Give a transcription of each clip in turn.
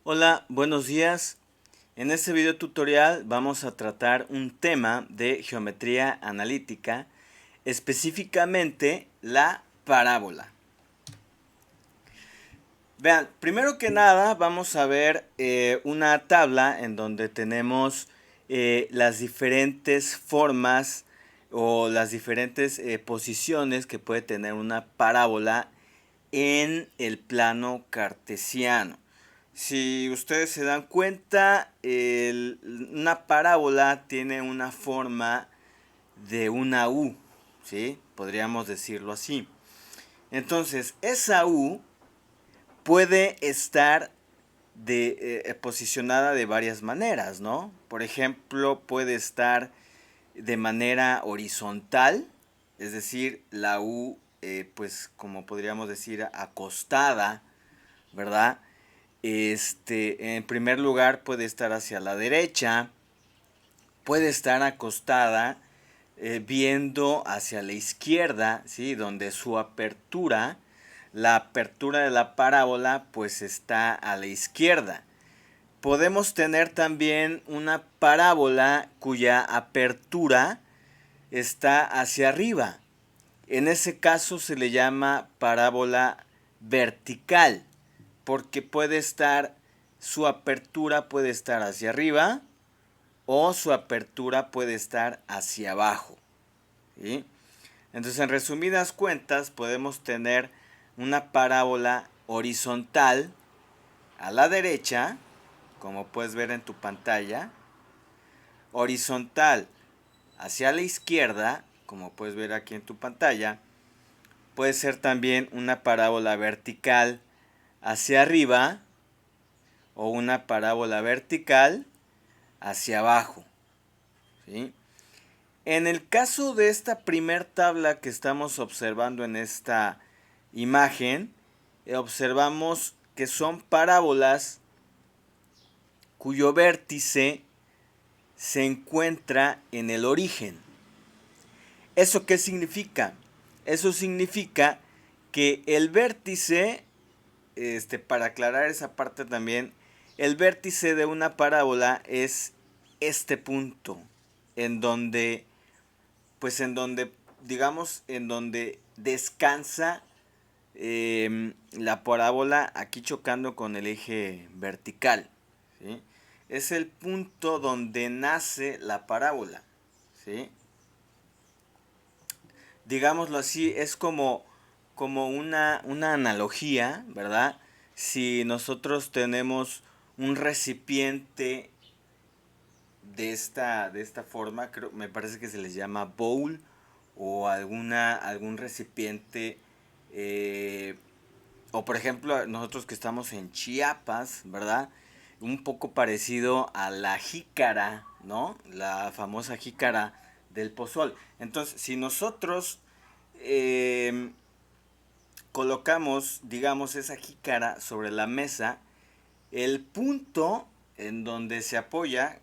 Hola, buenos días. En este video tutorial vamos a tratar un tema de geometría analítica, específicamente la parábola. Vean, primero que nada vamos a ver una tabla en donde tenemos las diferentes formas o las diferentes posiciones que puede tener una parábola en el plano cartesiano. Si ustedes se dan cuenta, una parábola tiene una forma de una U, ¿sí? Podríamos decirlo así. Entonces, esa U puede estar posicionada de varias maneras, ¿no? Por ejemplo, puede estar de manera horizontal, es decir, la U, pues como podríamos decir, acostada, ¿verdad? En primer lugar puede estar hacia la derecha, puede estar acostada viendo hacia la izquierda, ¿sí? Donde su apertura, la apertura de la parábola, pues está a la izquierda. Podemos tener también una parábola cuya apertura está hacia arriba. En ese caso se le llama parábola vertical, porque su apertura puede estar hacia arriba o su apertura puede estar hacia abajo, ¿sí? Entonces, en resumidas cuentas, podemos tener una parábola horizontal a la derecha, como puedes ver en tu pantalla, horizontal hacia la izquierda, como puedes ver aquí en tu pantalla. Puede ser también una parábola vertical hacia arriba o una parábola vertical hacia abajo, ¿sí? En el caso de esta primer tabla que estamos observando en esta imagen, observamos que son parábolas cuyo vértice se encuentra en el origen. ¿Eso qué significa? Eso significa que el vértice, para aclarar esa parte también, el vértice de una parábola es este punto, en donde, digamos, en donde descansa la parábola aquí chocando con el eje vertical, ¿sí? Es el punto donde nace la parábola, ¿sí? Digámoslo así, es como una analogía, ¿verdad? Si nosotros tenemos un recipiente de esta forma, me parece que se les llama bowl o algún recipiente, eh, o por ejemplo nosotros que estamos en Chiapas, ¿verdad? Un poco parecido a la jícara, ¿no? La famosa jícara del pozol. Entonces, si nosotros eh, colocamos, digamos, esa jícara sobre la mesa, el punto en donde se apoya,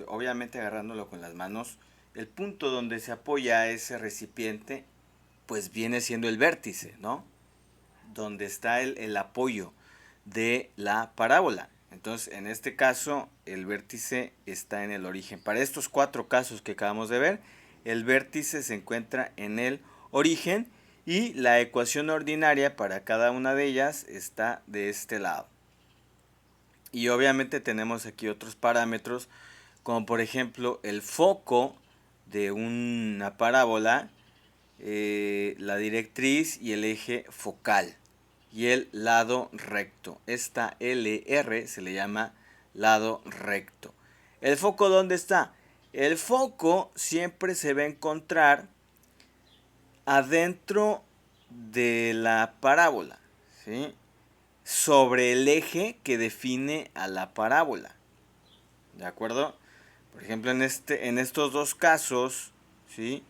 obviamente agarrándolo con las manos, el punto donde se apoya ese recipiente, pues viene siendo el vértice, ¿no? Donde está el apoyo de la parábola. Entonces, en este caso, el vértice está en el origen. Para estos 4 casos que acabamos de ver, el vértice se encuentra en el origen y la ecuación ordinaria para cada una de ellas está de este lado. Y obviamente tenemos aquí otros parámetros, como por ejemplo el foco de una parábola, la directriz y el eje focal y el lado recto. Esta LR se le llama lado recto. ¿El foco dónde está? El foco siempre se va a encontrar adentro de la parábola, ¿sí? Sobre el eje que define a la parábola. ¿De acuerdo? Por ejemplo, en estos dos casos, ¿sí?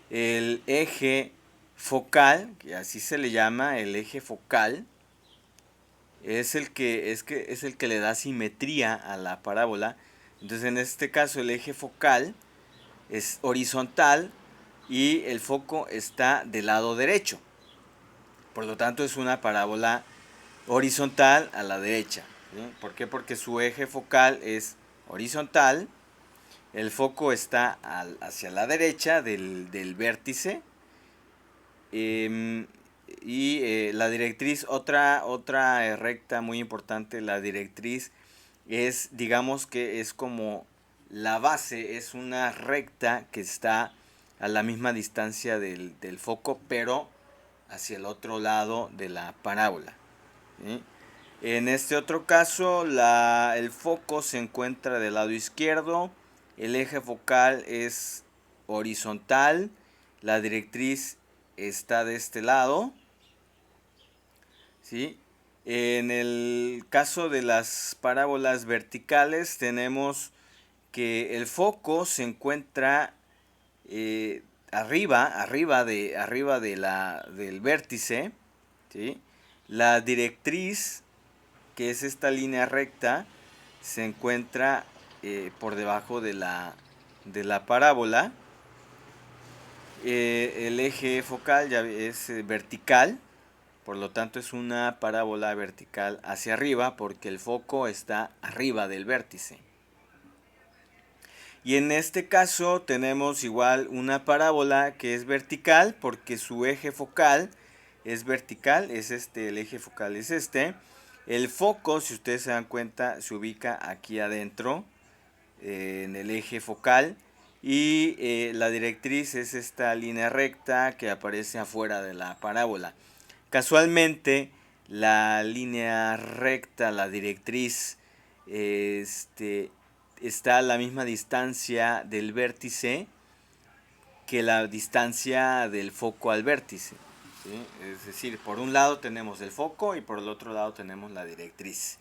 El eje focal, que así se le llama, el eje focal, es el que le da simetría a la parábola. Entonces, en este caso, el eje focal es horizontal y el foco está del lado derecho. Por lo tanto, es una parábola horizontal a la derecha, ¿sí? ¿Por qué? Porque su eje focal es horizontal, el foco está hacia la derecha del vértice, em, y la directriz, otra recta muy importante, la directriz es, digamos que es como la base, es una recta que está a la misma distancia del foco, pero hacia el otro lado de la parábola, ¿sí? En este otro caso, el foco se encuentra del lado izquierdo, el eje focal es horizontal, la directriz está de este lado, ¿sí? En el caso de las parábolas verticales tenemos que el foco se encuentra arriba del vértice, ¿sí? La directriz, que es esta línea recta, se encuentra por debajo de la parábola. El eje focal ya es vertical, por lo tanto es una parábola vertical hacia arriba porque el foco está arriba del vértice. Y en este caso tenemos igual una parábola que es vertical porque su eje focal es vertical, es este, el eje focal es este. El foco, si ustedes se dan cuenta, se ubica aquí adentro, en el eje focal. Y la directriz es esta línea recta que aparece afuera de la parábola. Casualmente, la línea recta, la directriz, está a la misma distancia del vértice que la distancia del foco al vértice, ¿sí? Es decir, por un lado tenemos el foco y por el otro lado tenemos la directriz.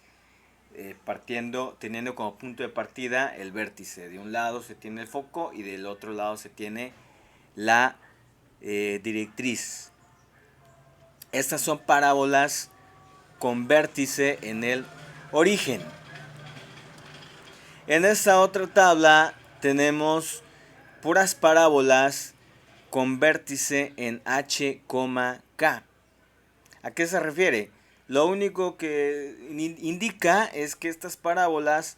Teniendo como punto de partida el vértice. De un lado se tiene el foco y del otro lado se tiene la directriz. Estas son parábolas con vértice en el origen. En esta otra tabla tenemos puras parábolas con vértice en H, K. ¿A qué se refiere? Lo único que indica es que estas parábolas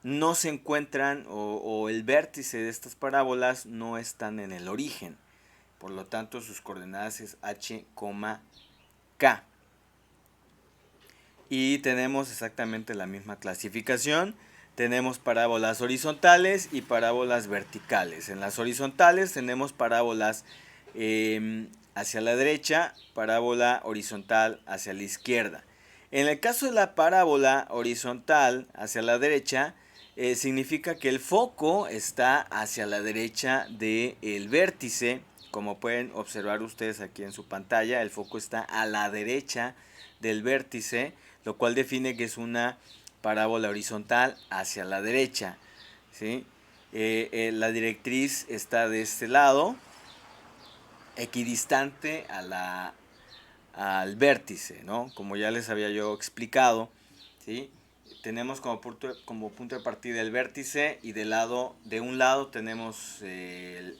no se encuentran o el vértice de estas parábolas no están en el origen. Por lo tanto, sus coordenadas es H, K. Y tenemos exactamente la misma clasificación. Tenemos parábolas horizontales y parábolas verticales. En las horizontales tenemos parábolas hacia la derecha, parábola horizontal hacia la izquierda. En el caso de la parábola horizontal hacia la derecha, significa que el foco está hacia la derecha del vértice. Como pueden observar ustedes aquí en su pantalla, el foco está a la derecha del vértice, lo cual define que es una parábola horizontal hacia la derecha, ¿sí? La directriz está de este lado, equidistante al vértice, ¿no? Como ya les había yo explicado, ¿sí? Tenemos como punto de partida el vértice y de un lado tenemos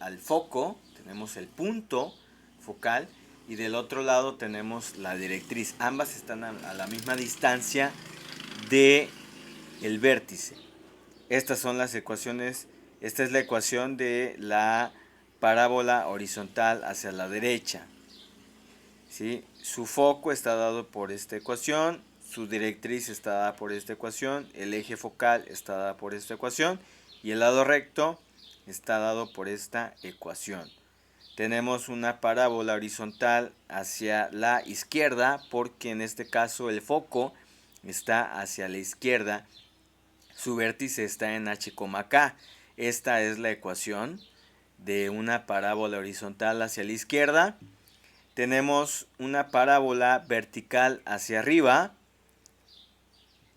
al foco, tenemos el punto focal y del otro lado tenemos la directriz. Ambas están a la misma distancia del vértice. Estas son las ecuaciones. Esta es la ecuación de la parábola horizontal hacia la derecha, ¿sí? Su foco está dado por esta ecuación, su directriz está dada por esta ecuación, el eje focal está dado por esta ecuación y el lado recto está dado por esta ecuación. Tenemos una parábola horizontal hacia la izquierda porque en este caso el foco está hacia la izquierda, su vértice está en H, K. Esta es la ecuación de una parábola horizontal hacia la izquierda. Tenemos una parábola vertical hacia arriba,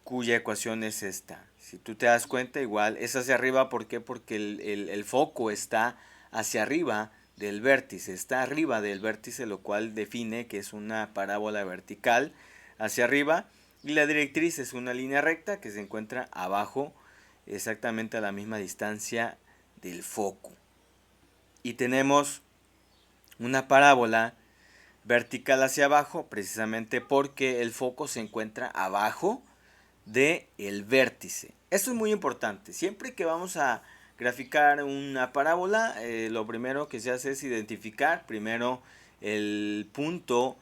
cuya ecuación es esta. Si tú te das cuenta, igual es hacia arriba. ¿Por qué? Porque el foco está hacia arriba del vértice, está arriba del vértice, lo cual define que es una parábola vertical hacia arriba. Y la directriz es una línea recta que se encuentra abajo, exactamente a la misma distancia del foco. Y tenemos una parábola vertical hacia abajo, precisamente porque el foco se encuentra abajo del vértice. Esto es muy importante. Siempre que vamos a graficar una parábola, lo primero que se hace es identificar primero el punto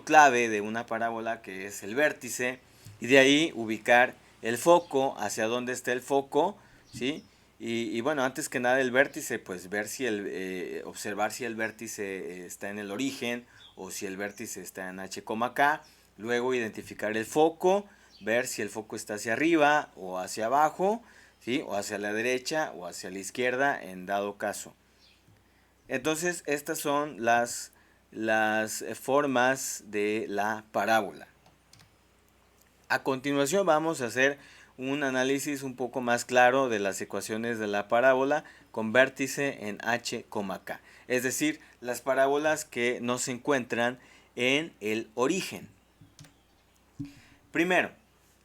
clave de una parábola, que es el vértice, y de ahí ubicar el foco, hacia dónde está el foco, ¿sí? Y bueno, antes que nada el vértice, pues ver si observar si el vértice está en el origen o si el vértice está en H, K. Luego identificar el foco, ver si el foco está hacia arriba o hacia abajo, ¿sí? O hacia la derecha o hacia la izquierda en dado caso. Entonces estas son las formas de la parábola. A continuación vamos a hacer un análisis un poco más claro de las ecuaciones de la parábola con vértice en H, K. Es decir, las parábolas que no se encuentran en el origen. Primero,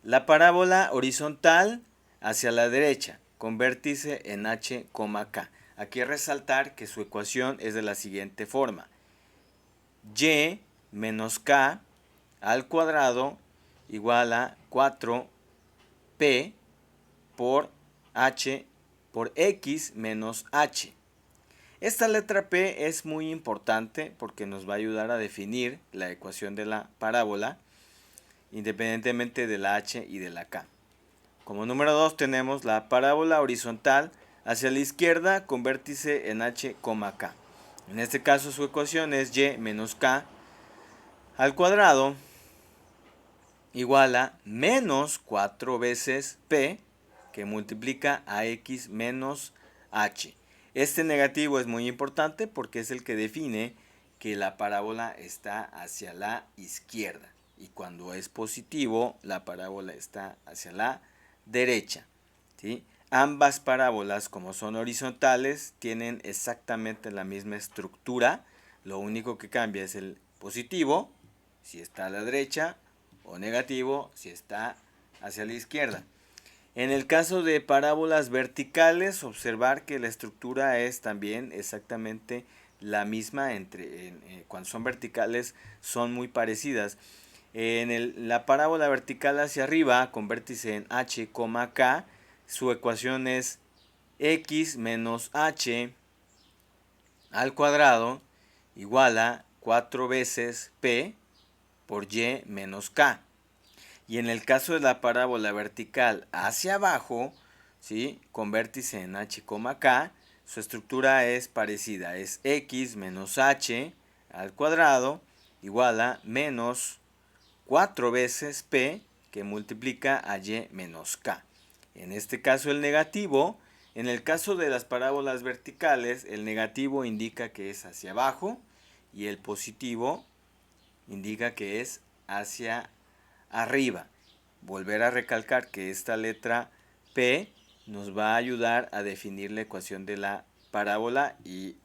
la parábola horizontal hacia la derecha con vértice en H, K. Aquí resaltar que su ecuación es de la siguiente forma: y menos k al cuadrado igual a 4p por h por x menos h. Esta letra P es muy importante porque nos va a ayudar a definir la ecuación de la parábola independientemente de la h y de la k. Como número 2 tenemos la parábola horizontal hacia la izquierda con vértice en H, K. En este caso su ecuación es y menos k al cuadrado igual a menos 4 veces p que multiplica a x menos h. Este negativo es muy importante porque es el que define que la parábola está hacia la izquierda. Y cuando es positivo, la parábola está hacia la derecha, ¿sí? Ambas parábolas, como son horizontales, tienen exactamente la misma estructura. Lo único que cambia es el positivo, si está a la derecha, o negativo, si está hacia la izquierda. En el caso de parábolas verticales, observar que la estructura es también exactamente la misma. Cuando son verticales son muy parecidas. La parábola vertical hacia arriba con vértice en H, K, su ecuación es x menos h al cuadrado igual a 4 veces p por y menos k. Y en el caso de la parábola vertical hacia abajo, ¿sí? Con vértice en H, K, su estructura es parecida. Es x menos h al cuadrado igual a menos 4 veces p que multiplica a y menos k. En este caso el negativo, en el caso de las parábolas verticales, el negativo indica que es hacia abajo y el positivo indica que es hacia arriba. Volver a recalcar que esta letra P nos va a ayudar a definir la ecuación de la parábola y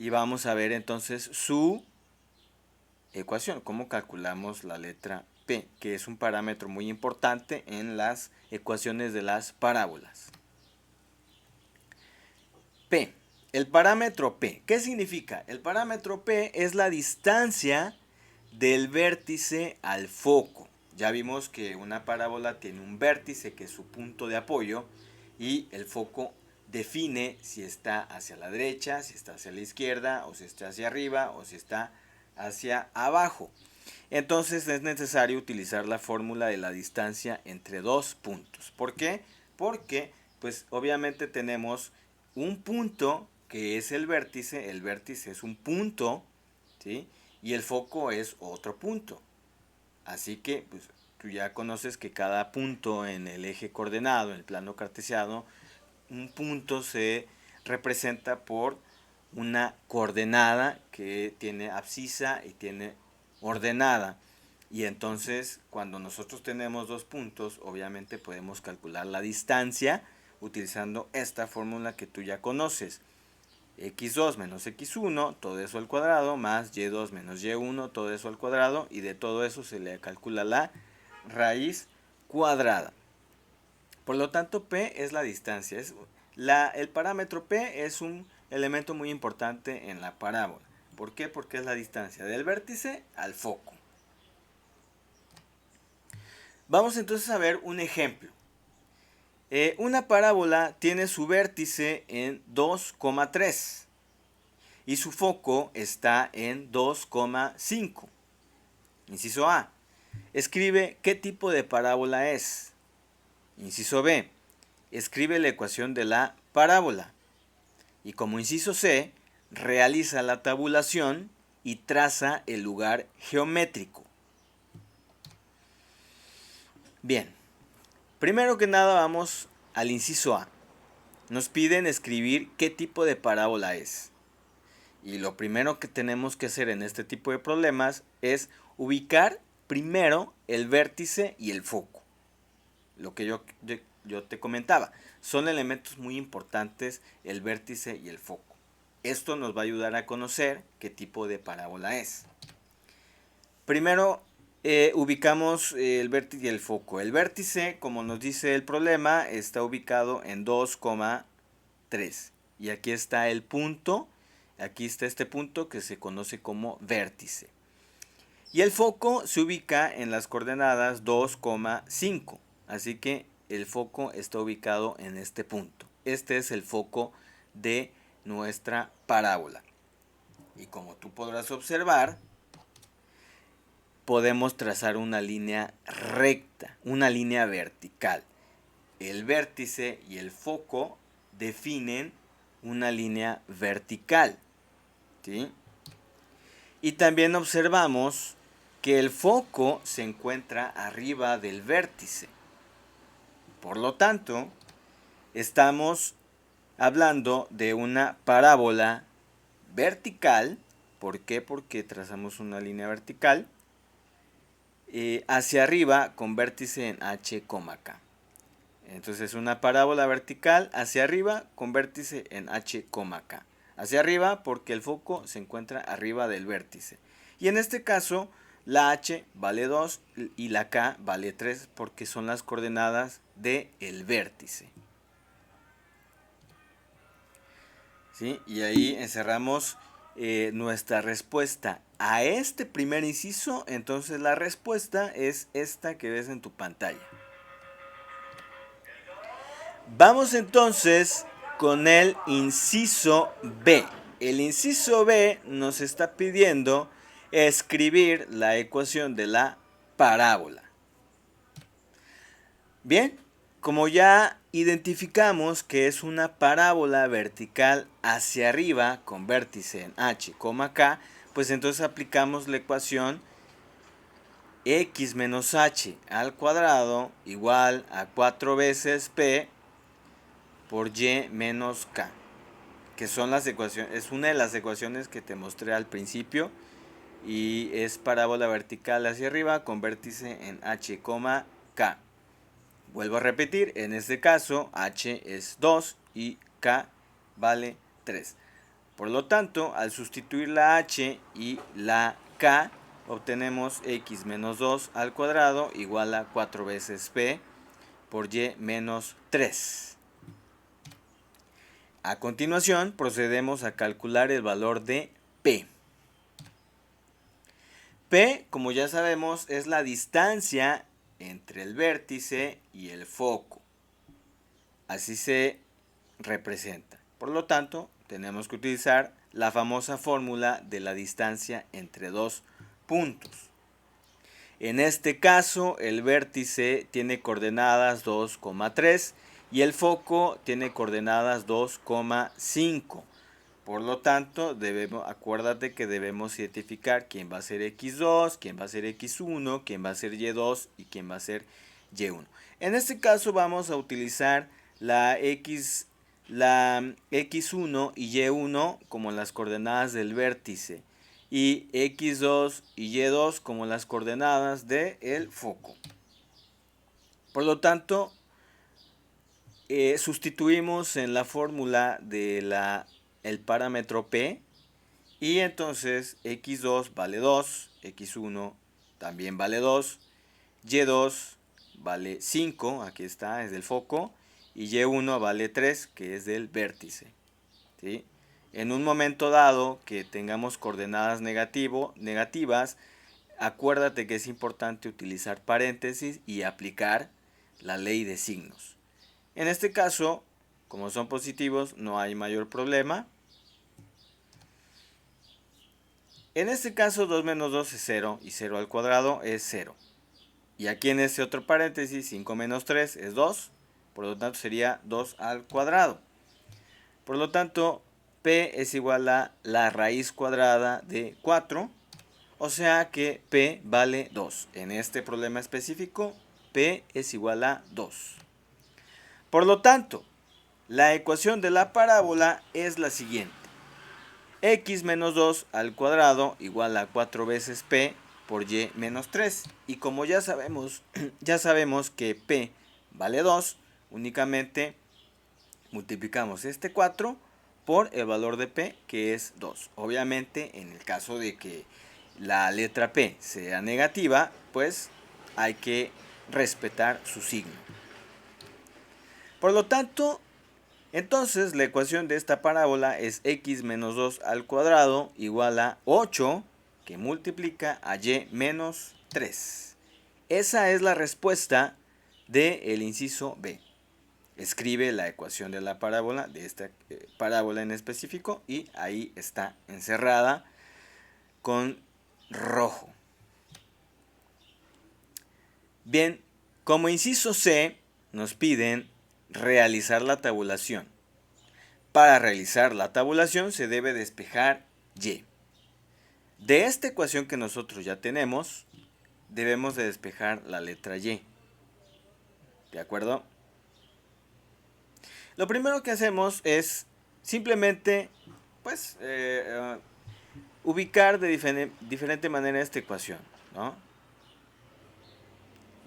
vamos a ver entonces su ecuación, cómo calculamos la letra P, que es un parámetro muy importante en las ecuaciones de las parábolas. P. El parámetro P. ¿Qué significa? El parámetro P es la distancia del vértice al foco. Ya vimos que una parábola tiene un vértice que es su punto de apoyo y el foco define si está hacia la derecha, si está hacia la izquierda, o si está hacia arriba, o si está hacia abajo. Entonces es necesario utilizar la fórmula de la distancia entre dos puntos. ¿Por qué? Porque pues obviamente tenemos un punto que es el vértice es un punto, ¿sí? Y el foco es otro punto. Así que pues tú ya conoces que cada punto en el eje coordenado, en el plano cartesiano, un punto se representa por una coordenada que tiene abscisa y tiene ordenada. Y entonces cuando nosotros tenemos dos puntos, obviamente podemos calcular la distancia utilizando esta fórmula que tú ya conoces. x2 menos x1, todo eso al cuadrado, más y2 menos y1, todo eso al cuadrado, y de todo eso se le calcula la raíz cuadrada. Por lo tanto, P es la distancia. El parámetro P es un elemento muy importante en la parábola. ¿Por qué? Porque es la distancia del vértice al foco. Vamos entonces a ver un ejemplo. Una parábola tiene su vértice en 2,3 y su foco está en 2,5. Inciso A. Escribe qué tipo de parábola es. Inciso B. Escribe la ecuación de la parábola. Y como inciso C, realiza la tabulación y traza el lugar geométrico. Bien, primero que nada vamos al inciso A. Nos piden escribir qué tipo de parábola es. Y lo primero que tenemos que hacer en este tipo de problemas es ubicar primero el vértice y el foco. Lo que yo te comentaba. Son elementos muy importantes el vértice y el foco. Esto nos va a ayudar a conocer qué tipo de parábola es. Primero ubicamos el vértice y el foco. El vértice, como nos dice el problema, está ubicado en 2,3. Y aquí está el punto. Aquí está este punto que se conoce como vértice. Y el foco se ubica en las coordenadas 2,5. Así que el foco está ubicado en este punto. Este es el foco de nuestra parábola. Y como tú podrás observar, podemos trazar una línea recta, una línea vertical. El vértice y el foco definen una línea vertical, ¿sí? Y también observamos que el foco se encuentra arriba del vértice. Por lo tanto, estamos hablando de una parábola vertical. ¿Por qué? Porque trazamos una línea vertical hacia arriba con vértice en H, K. Entonces una parábola vertical hacia arriba con vértice en H, K. Hacia arriba porque el foco se encuentra arriba del vértice. Y en este caso la H vale 2 y la K vale 3 porque son las coordenadas del vértice. ¿Sí? Y ahí encerramos nuestra respuesta a este primer inciso. Entonces la respuesta es esta que ves en tu pantalla. Vamos entonces con el inciso B. El inciso B nos está pidiendo escribir la ecuación de la parábola. Bien, como ya identificamos que es una parábola vertical hacia arriba con vértice en H, K, pues entonces aplicamos la ecuación x menos h al cuadrado igual a 4 veces p por y menos k, que son las ecuaciones, es una de las ecuaciones que te mostré al principio y es parábola vertical hacia arriba con vértice en H, K. Vuelvo a repetir, en este caso h es 2 y k vale 3. Por lo tanto, al sustituir la h y la k, obtenemos x menos 2 al cuadrado igual a 4 veces p por y menos 3. A continuación, procedemos a calcular el valor de p. P, como ya sabemos, es la distancia entre el vértice y el foco. Así se representa. Por lo tanto, tenemos que utilizar la famosa fórmula de la distancia entre dos puntos. En este caso, el vértice tiene coordenadas 2,3 y el foco tiene coordenadas 2,5. Por lo tanto, acuérdate que debemos identificar quién va a ser x2, quién va a ser x1, quién va a ser y2 y quién va a ser y1. En este caso vamos a utilizar la x1 y y1 como las coordenadas del vértice y x2 y y2 como las coordenadas del foco. Por lo tanto, sustituimos en la fórmula de el parámetro p y entonces x2 vale 2, x1 también vale 2, y2 vale 5, aquí está, es del foco, y y1 vale 3, que es del vértice. ¿Sí? En un momento dado que tengamos coordenadas negativas, acuérdate que es importante utilizar paréntesis y aplicar la ley de signos. En este caso, como son positivos, no hay mayor problema. En este caso 2 menos 2 es 0 y 0 al cuadrado es 0. Y aquí en este otro paréntesis 5 menos 3 es 2, por lo tanto sería 2 al cuadrado. Por lo tanto, P es igual a la raíz cuadrada de 4, o sea que P vale 2. En este problema específico, P es igual a 2. Por lo tanto, la ecuación de la parábola es la siguiente. X menos 2 al cuadrado igual a 4 veces P por Y menos 3. Y como ya sabemos que P vale 2, únicamente multiplicamos este 4 por el valor de P, que es 2. Obviamente, en el caso de que la letra P sea negativa, pues hay que respetar su signo. Por lo tanto, entonces la ecuación de esta parábola es x menos 2 al cuadrado igual a 8 que multiplica a y menos 3. Esa es la respuesta del inciso B. Escribe la ecuación de la parábola, de esta parábola en específico, y ahí está encerrada con rojo. Bien, como inciso C nos piden realizar la tabulación. Para realizar la tabulación se debe despejar y. De esta ecuación que nosotros ya tenemos, debemos de despejar la letra y. ¿De acuerdo? Lo primero que hacemos es simplemente pues ubicar de diferente manera esta ecuación, ¿no?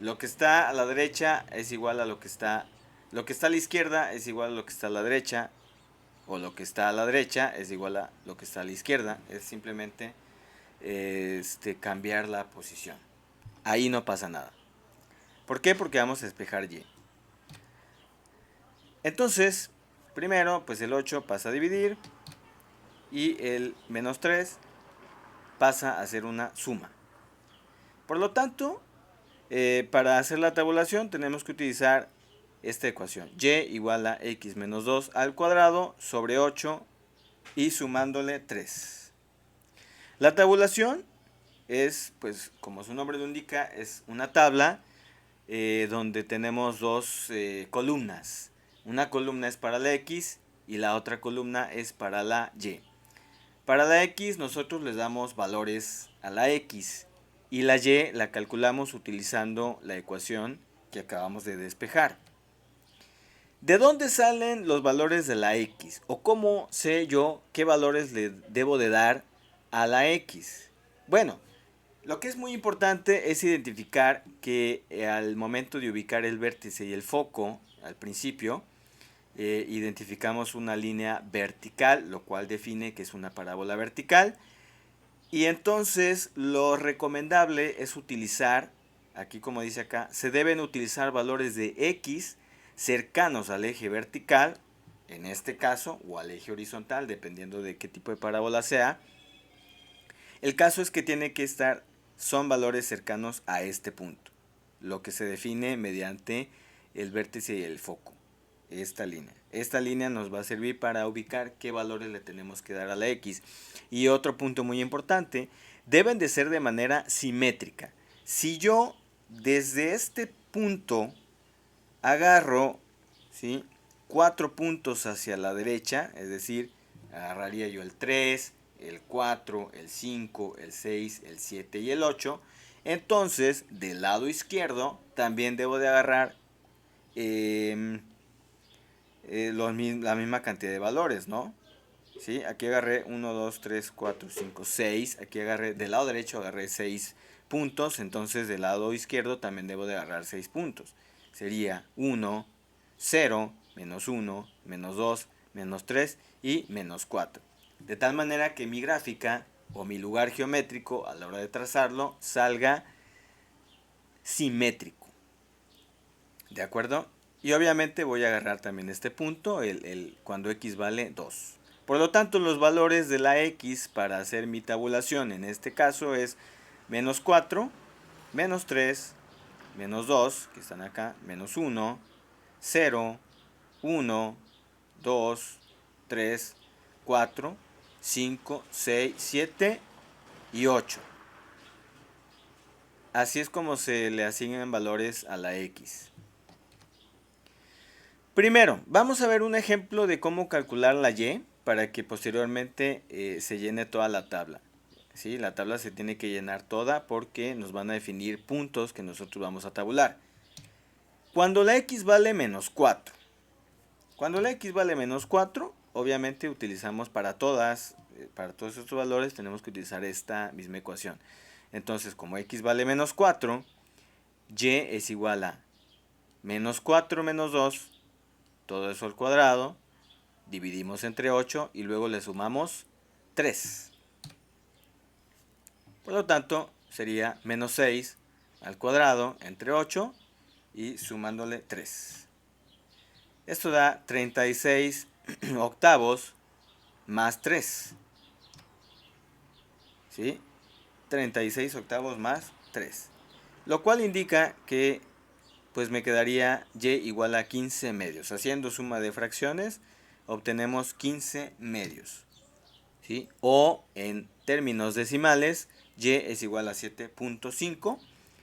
Lo que está a la derecha es igual a lo que está a la izquierda es igual a lo que está a la derecha, o lo que está a la derecha es igual a lo que está a la izquierda. Es simplemente cambiar la posición. Ahí no pasa nada. ¿Por qué? Porque vamos a despejar y. Entonces, primero, pues el 8 pasa a dividir y el menos 3 pasa a ser una suma. Por lo tanto, para hacer la tabulación tenemos que utilizar esta ecuación. Y igual a x menos 2 al cuadrado sobre 8 y sumándole 3. La tabulación es, pues como su nombre lo indica, es una tabla donde tenemos dos columnas. Una columna es para la x y la otra columna es para la y. Para la x nosotros les damos valores a la x y la y la calculamos utilizando la ecuación que acabamos de despejar. ¿De dónde salen los valores de la x? ¿O cómo sé yo qué valores le debo de dar a la x? Bueno, lo que es muy importante es identificar que al momento de ubicar el vértice y el foco, al principio, identificamos una línea vertical, lo cual define que es una parábola vertical. Y entonces lo recomendable es utilizar, aquí como dice acá, se deben utilizar valores de x cercanos al eje vertical, en este caso, o al eje horizontal, dependiendo de qué tipo de parábola sea. El caso es que tiene que estar, son valores cercanos a este punto, lo que se define mediante el vértice y el foco, esta línea. Esta línea nos va a servir para ubicar qué valores le tenemos que dar a la x. Y otro punto muy importante, deben de ser de manera simétrica. Si yo desde este punto agarro, ¿sí?, 4 puntos hacia la derecha, es decir, agarraría yo el 3, el 4, el 5, el 6, el 7 y el 8. Entonces, del lado izquierdo también debo de agarrar la misma cantidad de valores, ¿no? ¿Sí? Aquí agarré 1, 2, 3, 4, 5, 6. Aquí agarré, del lado derecho agarré 6 puntos. Entonces del lado izquierdo también debo de agarrar 6 puntos. Sería 1, 0, menos 1, menos 2, menos 3 y menos 4. De tal manera que mi gráfica o mi lugar geométrico a la hora de trazarlo salga simétrico. ¿De acuerdo? Y obviamente voy a agarrar también este punto, cuando x vale 2. Por lo tanto, los valores de la x para hacer mi tabulación en este caso es menos 4, menos 3, menos 2, que están acá, menos 1, 0, 1, 2, 3, 4, 5, 6, 7 y 8. Así es como se le asignan valores a la X. Primero, vamos a ver un ejemplo de cómo calcular la Y para que posteriormente se llene toda la tabla. ¿Sí? La tabla se tiene que llenar toda porque nos van a definir puntos que nosotros vamos a tabular. Cuando la X vale menos 4. Cuando la X vale menos 4, obviamente utilizamos para todos estos valores tenemos que utilizar esta misma ecuación. Entonces, como X vale menos 4, Y es igual a menos 4 menos 2, todo eso al cuadrado, dividimos entre 8 y luego le sumamos 3. Por lo tanto, sería menos 6 al cuadrado entre 8 y sumándole 3. Esto da 36 octavos más 3. ¿Sí? 36 octavos más 3. Lo cual indica que pues me quedaría Y igual a 15 medios. Haciendo suma de fracciones obtenemos 15 medios. ¿Sí? O en términos decimales, Y es igual a 7.5.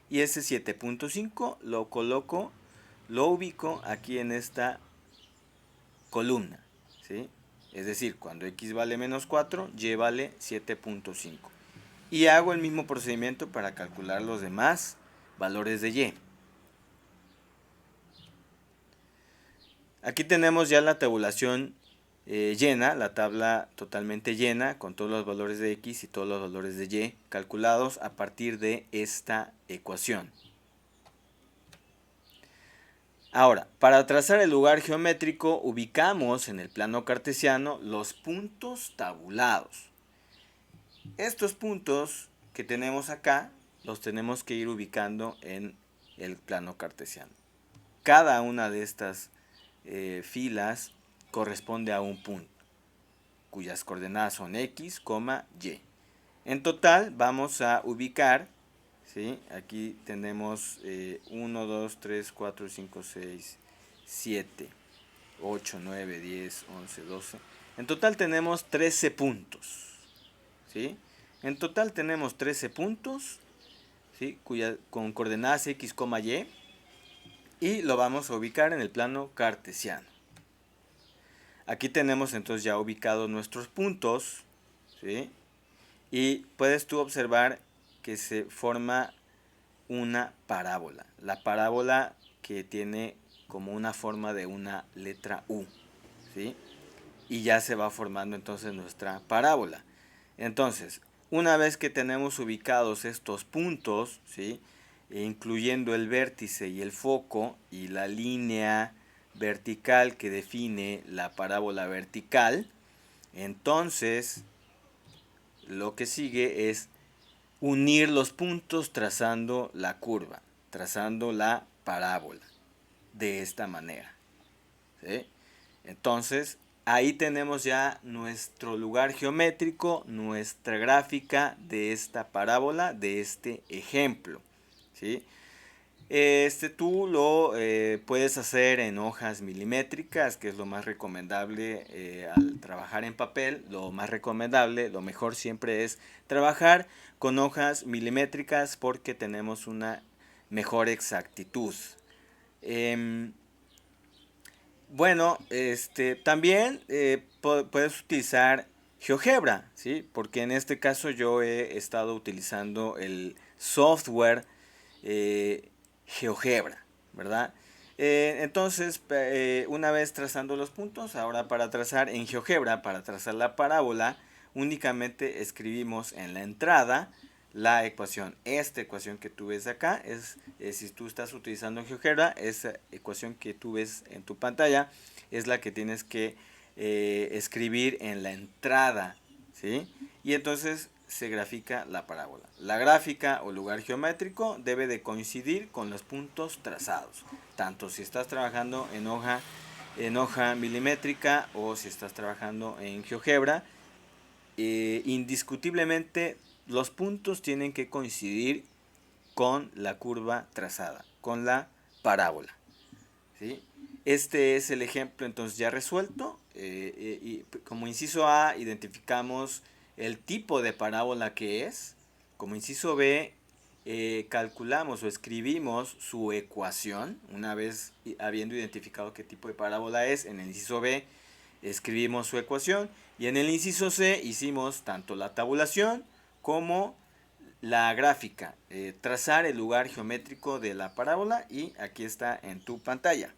Y ese 7.5 lo ubico aquí en esta columna. ¿Sí? Es decir, cuando X vale menos 4, Y vale 7.5. Y hago el mismo procedimiento para calcular los demás valores de Y. Aquí tenemos ya la tabulación llena, la tabla totalmente llena con todos los valores de X y todos los valores de Y calculados a partir de esta ecuación. Ahora, para trazar el lugar geométrico ubicamos en el plano cartesiano los puntos tabulados. Estos puntos que tenemos acá los tenemos que ir ubicando en el plano cartesiano. Cada una de estas filas corresponde a un punto, cuyas coordenadas son X, Y. En total vamos a ubicar, ¿sí? Aquí tenemos 1, 2, 3, 4, 5, 6, 7, 8, 9, 10, 11, 12. En total tenemos 13 puntos. ¿Sí? En total tenemos 13 puntos, ¿sí? Con coordenadas X, Y. Y lo vamos a ubicar en el plano cartesiano. Aquí tenemos entonces ya ubicados nuestros puntos, ¿sí? Y puedes tú observar que se forma una parábola. La parábola que tiene como una forma de una letra U, ¿sí? Y ya se va formando entonces nuestra parábola. Entonces, una vez que tenemos ubicados estos puntos, ¿sí? Incluyendo el vértice y el foco y la línea vertical que define la parábola vertical, entonces lo que sigue es unir los puntos trazando la curva, trazando la parábola de esta manera. ¿Sí? Entonces, ahí tenemos ya nuestro lugar geométrico, nuestra gráfica de esta parábola, de este ejemplo. ¿Sí? Tú lo puedes hacer en hojas milimétricas, que es lo más recomendable al trabajar en papel. Lo más recomendable, lo mejor siempre es trabajar con hojas milimétricas porque tenemos una mejor exactitud. Bueno, también puedes utilizar GeoGebra, ¿sí? Porque en este caso yo he estado utilizando el software GeoGebra, ¿verdad? Entonces, una vez trazando los puntos, ahora para trazar en GeoGebra, para trazar la parábola, únicamente escribimos en la entrada la ecuación. Esta ecuación que tú ves acá es, si tú estás utilizando GeoGebra, esa ecuación que tú ves en tu pantalla es la que tienes que escribir en la entrada, ¿sí? Y entonces se grafica la parábola. La gráfica o lugar geométrico debe de coincidir con los puntos trazados, tanto si estás trabajando en hoja milimétrica o si estás trabajando en GeoGebra. Indiscutiblemente los puntos tienen que coincidir con la curva trazada, con la parábola, ¿sí? Este es el ejemplo entonces ya resuelto. Y como inciso A identificamos el tipo de parábola que es. Como inciso B calculamos o escribimos su ecuación. Una vez habiendo identificado qué tipo de parábola es, en el inciso B escribimos su ecuación. Y en el inciso C hicimos tanto la tabulación como la gráfica, trazar el lugar geométrico de la parábola, y aquí está en tu pantalla.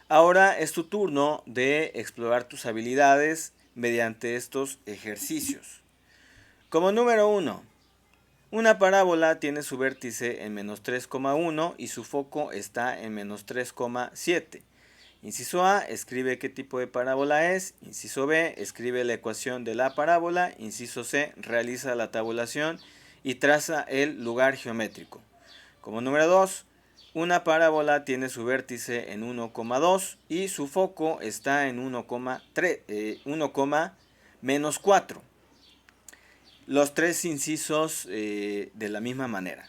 Ahora es tu turno de explorar tus habilidades mediante estos ejercicios. Como número 1, una parábola tiene su vértice en menos 3,1 y su foco está en menos 3,7. Inciso A, escribe qué tipo de parábola es. Inciso B, escribe la ecuación de la parábola. Inciso C, realiza la tabulación y traza el lugar geométrico. Como número 2, una parábola tiene su vértice en 1,2 y su foco está en 1,-4. Los tres incisos de la misma manera.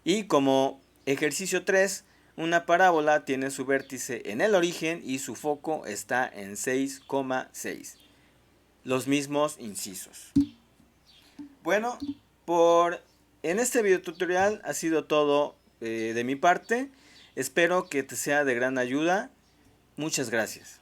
Y como ejercicio 3, una parábola tiene su vértice en el origen y su foco está en 6,6. Los mismos incisos. Bueno, en este video tutorial ha sido todo de mi parte. Espero que te sea de gran ayuda. Muchas gracias.